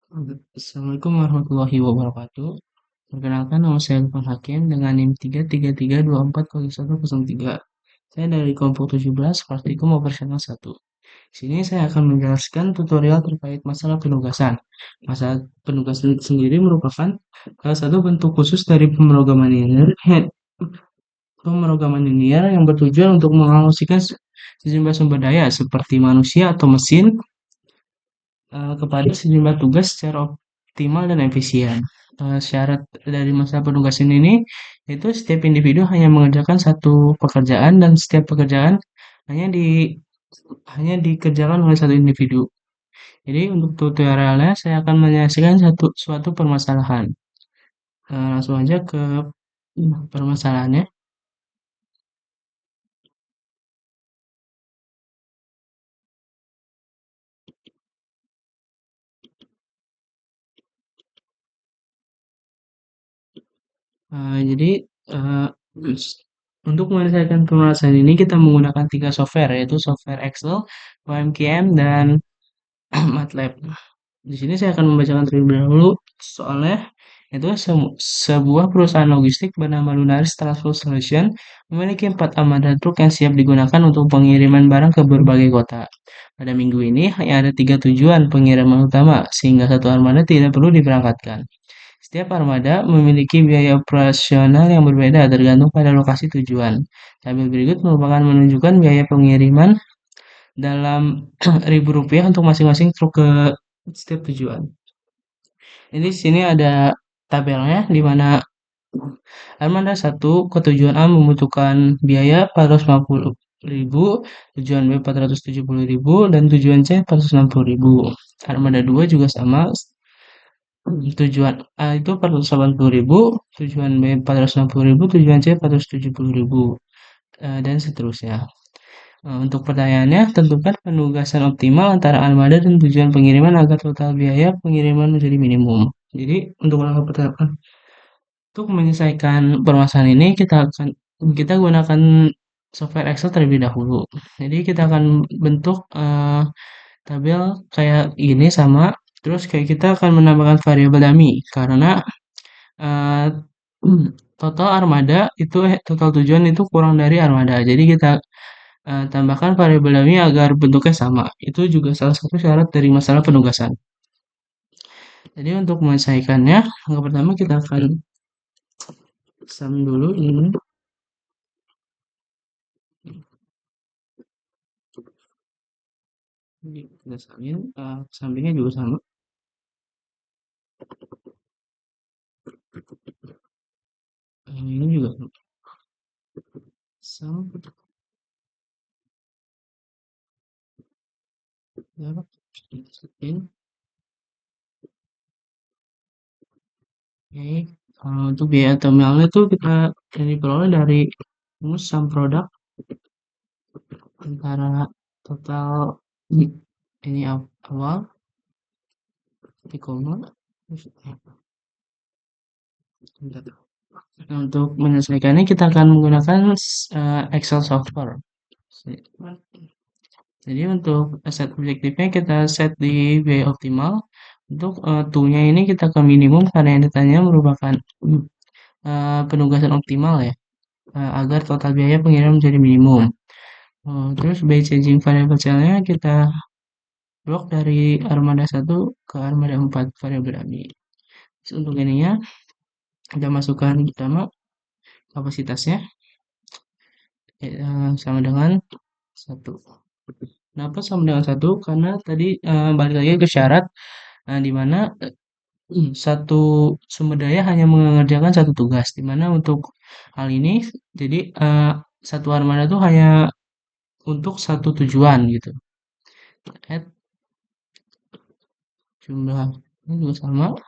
Assalamualaikum warahmatullahi wabarakatuh. Perkenalkan, nama saya Lukman Hakim dengan NIM 333240103. Saya dari kelompok 17, Praktikum Operasional 1. Di sini saya akan menjelaskan tutorial terkait masalah penugasan. Masalah penugasan sendiri merupakan salah satu bentuk khusus dari pemrograman linear yang bertujuan untuk mengalokasikan sejumlah sumber daya seperti manusia atau mesin kepada sejumlah tugas secara optimal dan efisien. Syarat dari masa penugasan ini yaitu setiap individu hanya mengerjakan satu pekerjaan dan setiap pekerjaan hanya di hanya dikerjakan oleh satu individu. Jadi untuk tutorialnya saya akan menyelesaikan suatu permasalahan. Langsung aja ke permasalahannya. Jadi eh, untuk menyelesaikan permasalahan ini kita menggunakan tiga software yaitu software Excel, OMKM, dan MATLAB. Di sini saya akan membacakan terlebih dahulu soalnya itu sebuah perusahaan logistik bernama Lunaris Transport Solution memiliki 4 armada truk yang siap digunakan untuk pengiriman barang ke berbagai kota. Pada minggu ini hanya ada 3 tujuan pengiriman utama sehingga satu armada tidak perlu diberangkatkan. Setiap armada memiliki biaya operasional yang berbeda tergantung pada lokasi tujuan. Tabel berikut merupakan menunjukkan biaya pengiriman dalam ribu rupiah untuk masing-masing truk ke setiap tujuan. Jadi di sini ada tabelnya di mana armada satu ke tujuan A membutuhkan biaya 450.000, tujuan B 470.000, dan tujuan C 460.000. Armada 2 juga sama, tujuan A itu 480.000, tujuan B 460.000, tujuan C 470.000, dan seterusnya. Untuk pertanyaannya, tentukan penugasan optimal antara armada dan tujuan pengiriman agar total biaya pengiriman menjadi minimum. Jadi untuk langkah pertama, untuk menyelesaikan permasalahan ini kita gunakan software Excel terlebih dahulu. Jadi kita akan bentuk tabel kayak ini sama, terus kayak kita akan menambahkan variabel dummy karena eh, total armada itu total tujuan itu kurang dari armada. Jadi kita tambahkan variabel dummy agar bentuknya sama. Itu juga salah satu syarat dari masalah penugasan. Jadi untuk menyelesaikannya, yang pertama kita akan sum dulu ini. Ini kita samain, sampingnya juga sama. Ini juga sama. Berapa? Ini. Oke. Untuk biaya terminalnya itu kita yang diperoleh dari rumus sum product antara total ini awal di koma. Nah, untuk menyelesaikannya kita akan menggunakan Excel software. Jadi untuk set objektifnya kita set di biaya optimal. Untuk to-nya ini kita ke minimum karena yang ditanya merupakan penugasan optimal ya, agar total biaya pengiriman menjadi minimum. Terus by changing variable cell-nya kita blok dari armada 1 ke armada 4 variabel ini. Terus untuk ininya kita masukkan pertama kapasitasnya sama dengan 1. Kenapa sama dengan 1? Karena tadi balik lagi ke syarat di mana satu sumber daya hanya mengerjakan satu tugas, di mana untuk hal ini jadi satu armada itu hanya untuk satu tujuan gitu. Add jumlah ini juga sama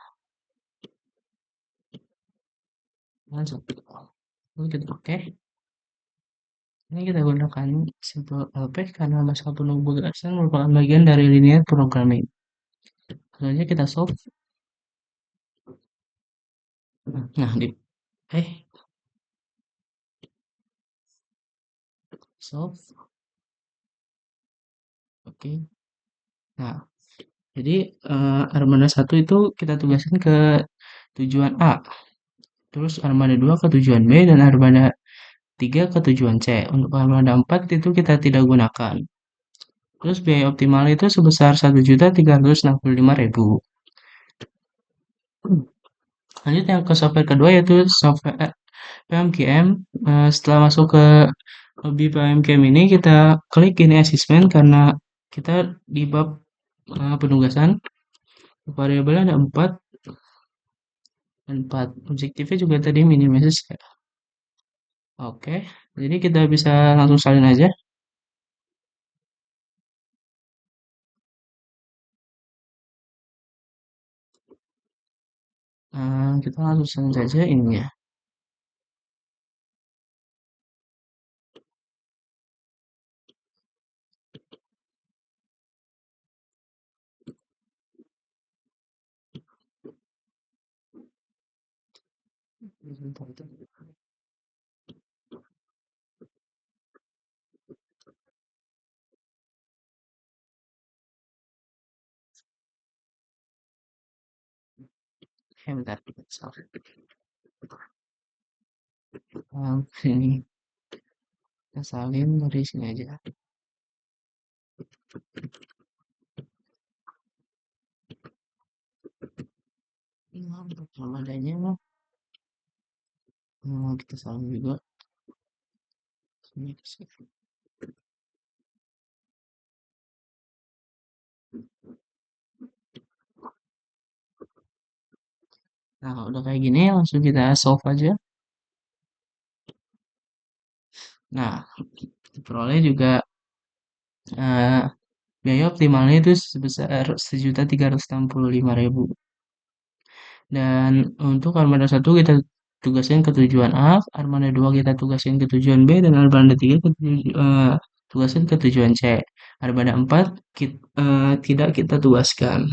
dengan satu. Lalu kita oke. Ini kita gunakan simple LP karena masalah penugasan merupakan bagian dari linear programming. Selanjutnya kita solve. Nah, eh solve. Oke. Nah, Jadi armada satu itu kita tugasin ke tujuan A, terus armada 2 ke tujuan B, dan armada 3 ke tujuan C. Untuk armada 4 itu kita tidak gunakan. Terus biaya optimal itu sebesar 1.365.000. Lanjut yang ke software kedua yaitu software PMQM. Setelah masuk ke lobby PMQM ini kita klik ini assessment karena kita di bab penugasan. Variabelnya ada 4 dan 4. Objektifnya juga tadi minimize ya. Oke, jadi kita bisa langsung salin aja. Kita langsung salin saja ininya. Bentar, sorry. Ini kita salin dari sini aja. Untuk adanya kita salin juga. Sini ke sini. Nah, udah kayak gini langsung kita solve aja. Nah, peroleh juga eh, biaya optimalnya itu sebesar 1.365.000. Dan untuk armada satu kita tugasin ke tujuan A, armada 2 kita tugasin ke tujuan B, dan armada 3 tugasin ke tujuan C. Armada 4 tidak kita tugaskan.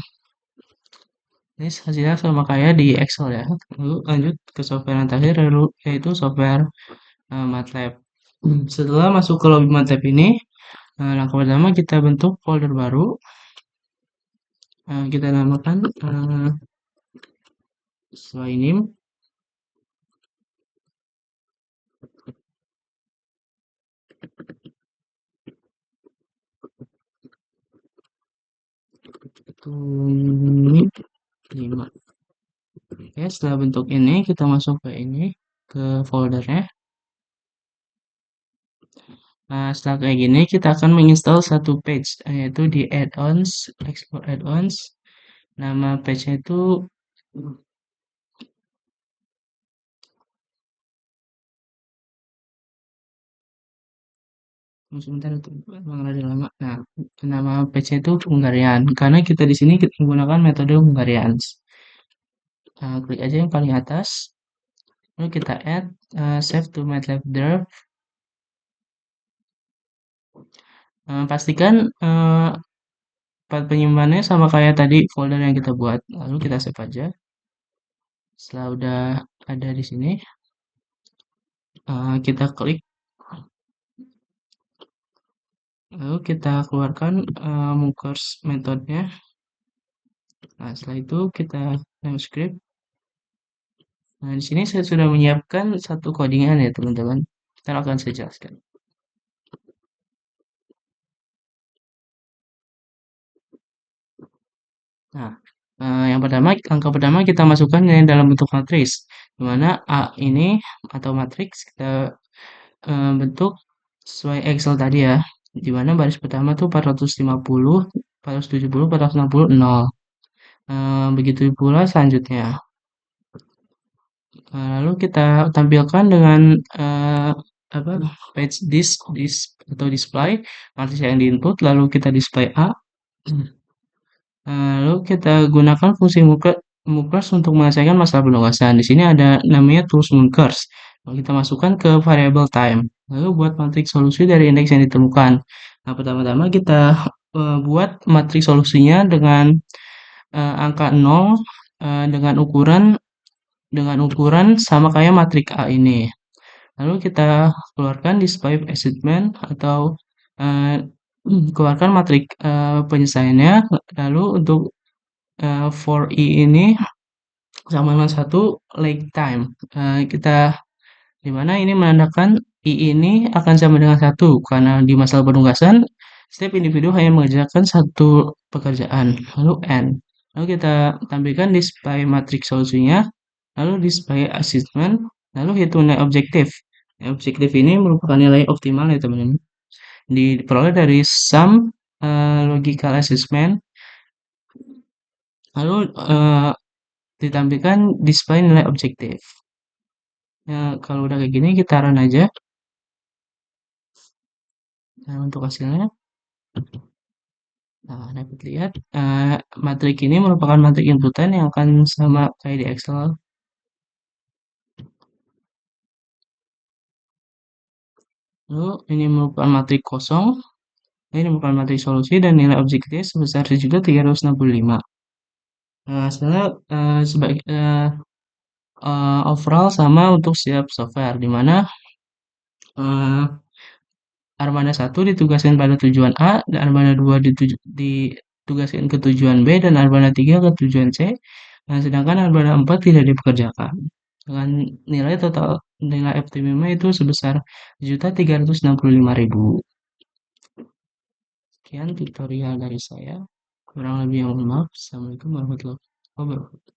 Ini hasilnya sama kayak di Excel ya. Lalu lanjut ke software yang terakhir yaitu software MATLAB. Setelah masuk ke lobby MATLAB ini, langkah pertama kita bentuk folder baru. Kita namakan sesuai name. Ini 5. Oke, setelah bentuk ini kita masuk ke ini, ke foldernya. Nah, setelah kayak gini kita akan menginstal satu page, yaitu di add-ons, explore add-ons. Nama page-nya itu sebentar itu Bang Rada lama. Nah, nama page-nya itu Hungarian karena kita di sini kita menggunakan metode Hungarians. Klik aja yang paling atas. Lalu kita add save to MATLAB draft. Pastikan path penyimpanannya sama kayak tadi folder yang kita buat. Lalu kita save aja. Setelah udah ada di sini, kita klik. Lalu kita keluarkan Mookers metodenya. Nah, setelah itu kita script. Nah, di sini saya sudah menyiapkan satu codingan ya, teman-teman. Kita akan saya jelaskan. Nah, yang pertama, angka pertama kita masukkan dalam bentuk matriks, di mana A ini atau matriks kita bentuk sesuai Excel tadi ya, di mana baris pertama tuh 450, 470, 460, 0. Begitu pula selanjutnya. Lalu kita tampilkan dengan apa page this atau display matriks yang di input, lalu kita display A. Lalu kita gunakan fungsi mookers untuk menyelesaikan masalah penugasan. Di sini ada namanya tools mookers. Lalu kita masukkan ke variable time. Lalu buat matriks solusi dari indeks yang ditemukan. Nah, pertama-tama kita buat matriks solusinya dengan angka 0 dengan ukuran sama kayak matriks A ini. Lalu kita keluarkan display assignment atau keluarkan matriks penyelesaiannya. Lalu untuk for I ini sama dengan satu lag time. Kita di mana ini menandakan I ini akan sama dengan satu karena di masalah penugasan setiap individu hanya mengerjakan satu pekerjaan, lalu N. Lalu kita tampilkan display matriks solusinya, lalu display assessment, lalu hitung nilai objektif. Nilai objektif ini merupakan nilai optimal ya teman-teman. Diperoleh dari sum logical assessment, lalu ditampilkan display nilai objektif. Ya, kalau udah kayak gini kita run aja. Nah, untuk hasilnya, nah, dapat lihat matrik ini merupakan matrik inputan yang akan sama kayak di Excel. Lalu ini merupakan matrik kosong, ini merupakan matrik solusi dan nilai objektif sebesar 1.365. Nah, hasilnya sebagai overall sama untuk setiap software, di mana Armada 1 ditugaskan pada tujuan A, dan Armada 2 ditugaskan ke tujuan B, dan Armada 3 ke tujuan C. Nah, sedangkan Armada 4 tidak dipekerjakan. Dengan nilai total nilai optimumnya itu sebesar 1.365.000. Sekian tutorial dari saya. Kurang lebih yang mohon maaf. Assalamualaikum warahmatullahi wabarakatuh.